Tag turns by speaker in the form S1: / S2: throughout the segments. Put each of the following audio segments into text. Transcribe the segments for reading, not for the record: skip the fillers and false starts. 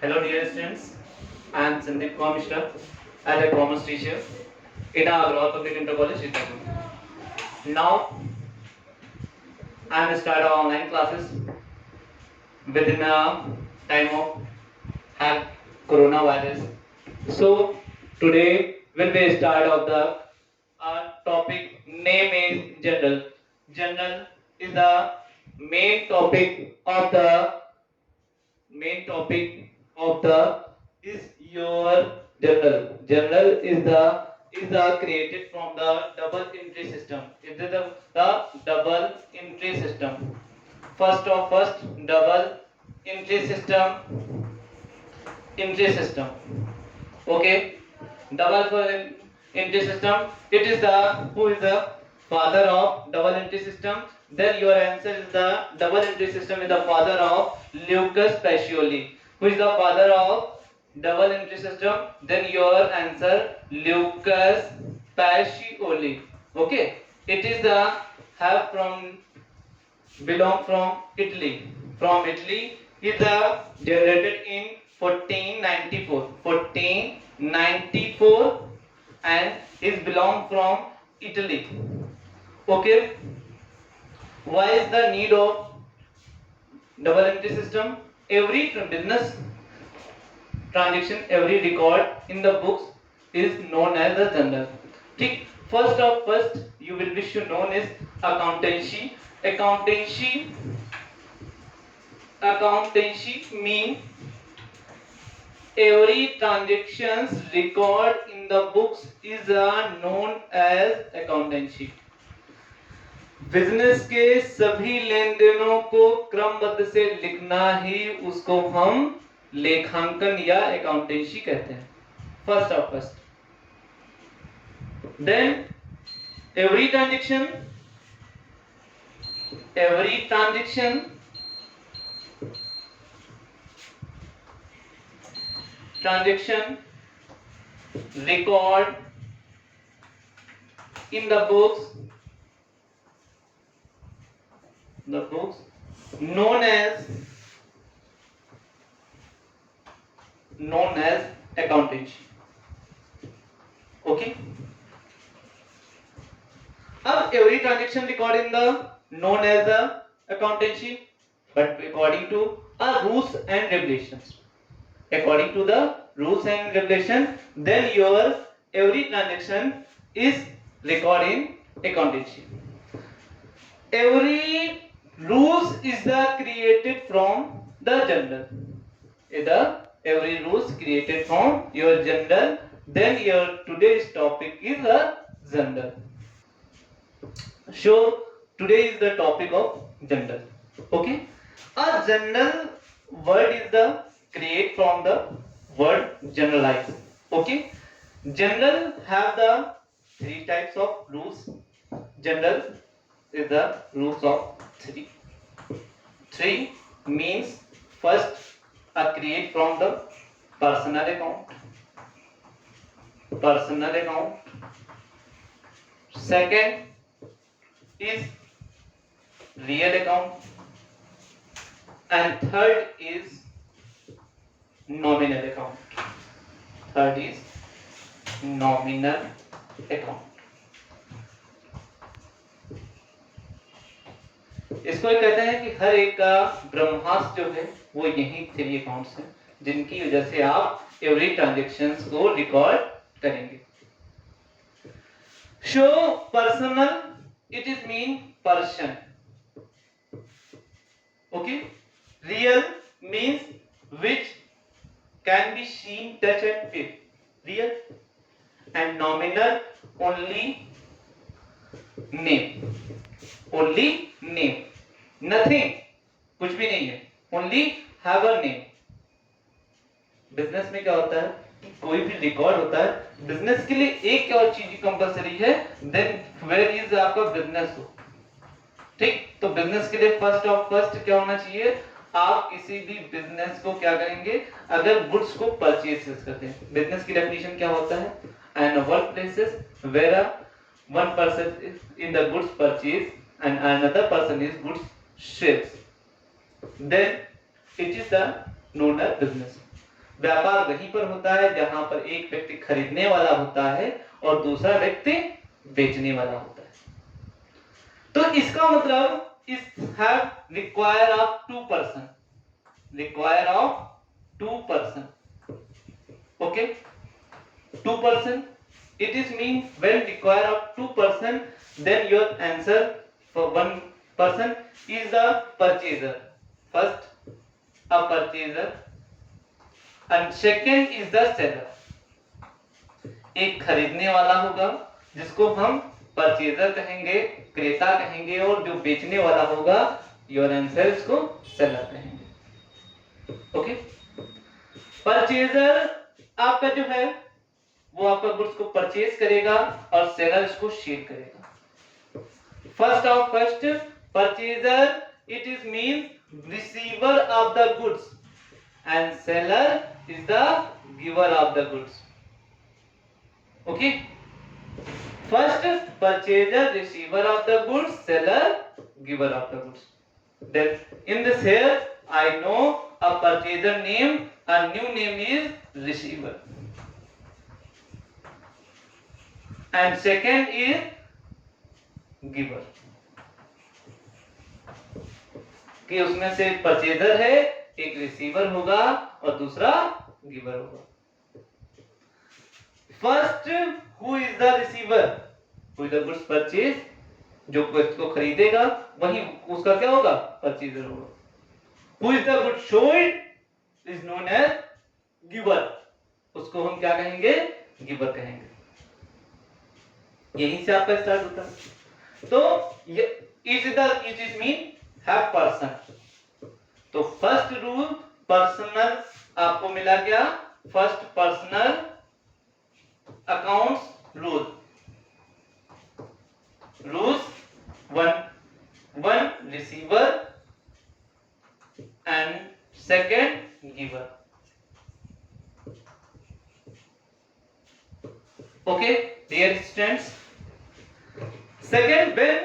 S1: Hello dear students, I am Sandeep Kumar Mishra as a commerce teacher in Agarwal Public Inter College, Chittagong. Now I am start our online classes within a time of have coronavirus. So today will be start of the topic name is general. General is the main topic of the main topic of the is your general. General is the created from the double entry system. It is the double entry system. First double entry system. Okay, double entry system. It is the who is the father of double entry system. Then your answer is the double entry system is the father of Lucas Pacioli. Who is the father of double entry system? Then your answer Lucas Pacioli. Okay, it is the have from belong from Italy. From Italy is generated in 1494. 1494 and is belong from Italy. Okay. Why is the need of double entry system? Every business transaction, every record in the books is known as a journal. ठीक. First you will be known as accountancy. Accountancy mean every transactions record in the books is known as accountancy. Business के सभी लेन देनों को क्रमबद्ध से लिखना ही उसको हम लेखांकन या अकाउंटेंसी कहते हैं. First then every transaction record in the books known as accountancy. Okay. अब every transaction record in the known as the accountancy, but according to rules and regulations. According to the rules and regulation, then your every transaction is recorded in accountancy. Every rules is the created from the journal. Every rules created from your journal. Then your today's topic is a journal. So today is the topic of journal. Okay. A journal word is the create from the word generalize. Okay. General have the three types of rules. General is the rules of three. Three means first create from the personal account. Second is real account, and third is nominal account. इसको कहते हैं कि हर एक का ब्रह्मास्त्र जो है वो यही थ्री अकाउंट्स हैं जिनकी वजह से आप एवरी ट्रांजैक्शंस को रिकॉर्ड करेंगे. Show personal it is mean person. Okay. Real means which can be seen, touched and felt. Real. And nominal only name. Nothing. कुछ भी नहीं है. Only have a name. Business में क्या होता है? कोई भी रिकॉर्ड होता है बिजनेस के लिए एक और चीज कंपलसरी है. देन वेयर इज आपका बिजनेस हो. ठीक. तो बिजनेस के लिए फर्स्ट क्या होना चाहिए? आप किसी भी बिजनेस को क्या करेंगे? अगर गुड्स को परचेज करते हैं. बिजनेस की डेफिनेशन क्या होता है? And work places where one person is in the goods purchase and another person is goods sales. Then it is the known as business. व्यापार वहीं पर होता है जहां पर एक व्यक्ति खरीदने वाला होता है और दूसरा व्यक्ति बेचने वाला होता है। तो इसका मतलब इस have require of two person, require of two person, okay, two person, it is mean when require of two person, then your answer for one person is the purchaser, first a purchaser and second is the seller। एक खरीदने वाला होगा जिसको हम purchaser कहेंगे, क्रेता कहेंगे, और जो बेचने वाला होगा योर आंसर इसको सेलर कहेंगे, ओके। परचेजर आपका जो है वो आपका गुड्स को परचेज करेगा और सेलर इसको शेयर करेगा। First purchaser it is mean receiver of the goods and seller is the giver of the goods, okay. First purchaser receiver of the goods, seller giver of the goods. Then in this here I know a purchaser name, a new name is receiver, and second is giver, कि उसमें से एक purchaser है, एक receiver होगा और दूसरा giver होगा। First who is the receiver, who is the goods purchase, जो गुड्स को खरीदेगा वही उसका क्या होगा, परचेजर होगा। Who is the goods sold is known as giver, उसको हम क्या कहेंगे, गिवर कहेंगे। यहीं से आपका स्टार्ट होता है। तो ये it is mean have person. तो फर्स्ट रूल पर्सनल आपको मिला क्या, first personal accounts rule, rules one receiver and second giver, okay dear students। Second, when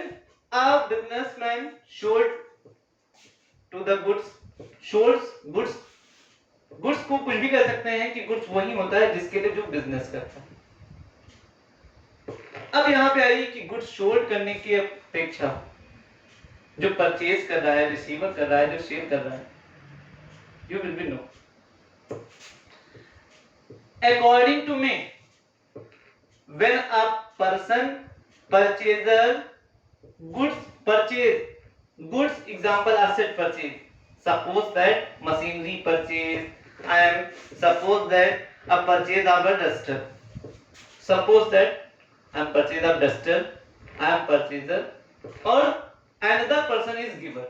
S1: a businessman sold to the goods, goods को कुछ भी कर सकते हैं कि गुड्स वही होता है जिसके लिए जो बिजनेस करता है। अब यहाँ पे आई कि गुड्स सोल्ड करने की अपेक्षा जो परचेज कर रहा है, रिसीवर कर रहा है, जो सेल कर रहा है, you will be know according to me when a person purchaser goods example asset purchase, suppose that machinery purchase, I am suppose that a purchase of a duster, suppose that I am purchase of duster, I am purchaser or another person is giver,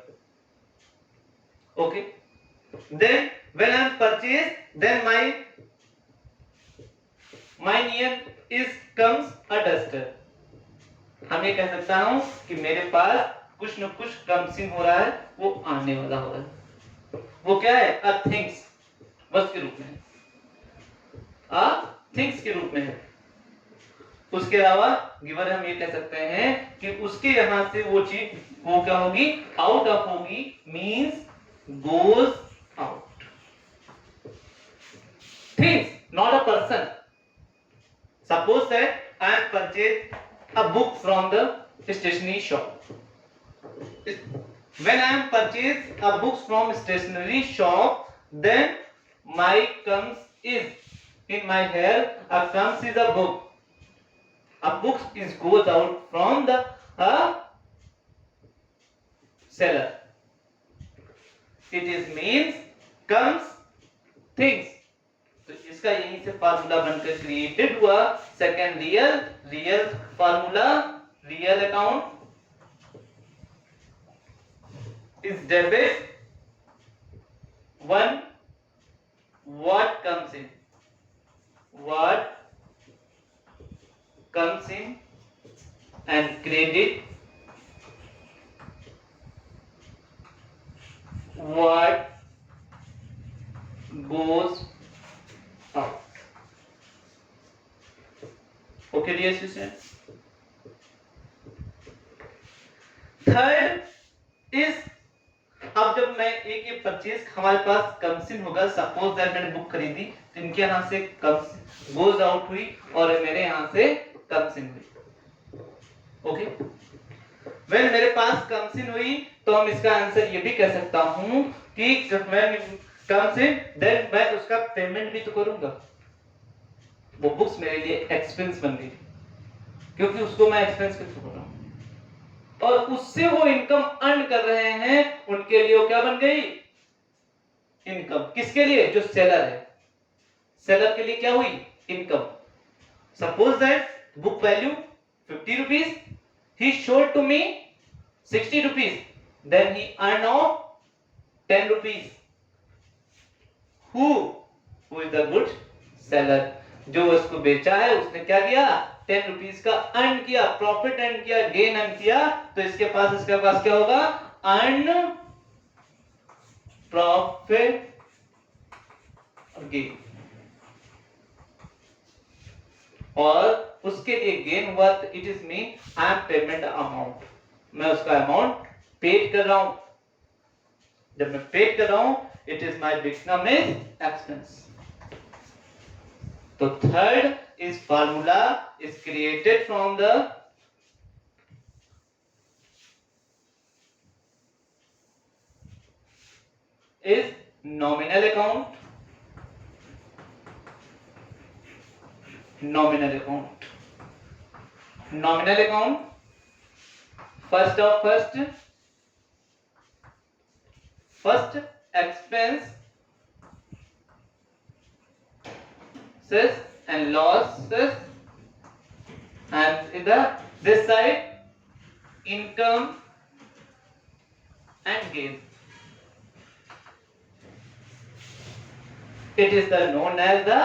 S1: okay। Then when I am purchase, then my near is comes a duster, हम ये कह सकता हूं कि मेरे पास कुछ न कुछ कमिंग हो रहा है, वो आने वाला हो रहा है। वो क्या है, अ थिंग्स, वस्तु के रूप में है, अ थिंग्स के रूप में है। उसके अलावा गिवर हम ये कह सकते हैं कि उसके यहां से वो चीज वो क्या होगी, आउट ऑफ होगी, means goes out. Things not a person. Suppose that I am purchased a book from the stationery shop. When I am purchased a book from stationery shop, then my comes is in my hair. A comes is a book. A book is goes out from the seller. It is means comes things। तो इसका यहीं से formula बनकर created हुआ second real formula, real account is debit one what comes in and credit what goes out, okay dear students। Third is अब जब मैं एक ये परचेज हमारे पास कमसिन होगा, सपोज दैट मैंने बुक खरीदी तो इनके यहाँ से कम गोज आउट हुई और मेरे यहाँ से कमसिन हुई। ओके, वेल मेरे पास कमसिन हुई तो हम इसका आंसर ये भी कह सकता हूं कि मैं कमसिन देन मैं उसका पेमेंट भी तो करूंगा। वो बुक्स मेरे लिए एक्सपेंस बन गई क्योंकि उसको मैं एक्सपेंस के थ्रू कर रहा हूं और उससे वो इनकम अर्न कर रहे हैं, उनके लिए वो क्या बन गई? इनकम। किसके लिए? जो सेलर है, सेलर के लिए क्या हुई? Income. Suppose that book value 50 rupees, he showed to me 60 rupees, then he earned off 10 rupees. Who is the good seller? जो उसको बेचा है उसने क्या किया? 10 रुपीस का अर्न किया, प्रॉफिट अर्न किया, गेन अर्न किया। तो इसके पास क्या होगा? अर्न, प्रॉफिट और गेन। और उसके लिए गेन हुआ तो it is mean I am payment amount, मैं उसका अमाउंट पेड कर रहा हूं। जब मैं पेड कर रहा हूं it is my become is expense. तो third is formula is created from the is nominal account, nominal account, nominal account, first expense and losses, and in the this side income and gain. It is the known as the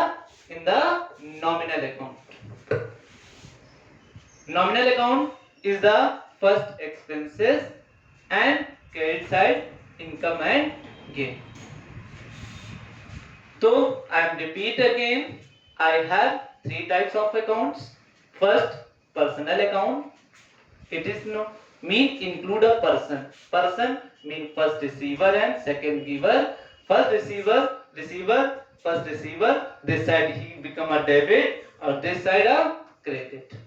S1: in the nominal account. Nominal account is the first expenses and credit side income and gain. So I repeat again, I have three types of accounts. First, personal account. It is no mean include a person. Person mean first receiver and second giver. First receiver, first receiver. This side he become a debit or this side a credit.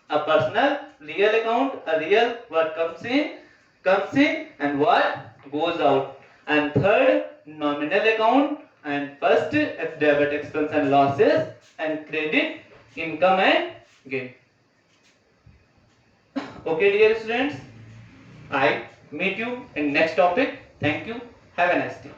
S1: A personal real account, a real what comes in and what goes out. And third, nominal account. And first debit expense and losses, and credit income and gain. Okay dear students, I meet you in next topic. Thank you. Have a nice day.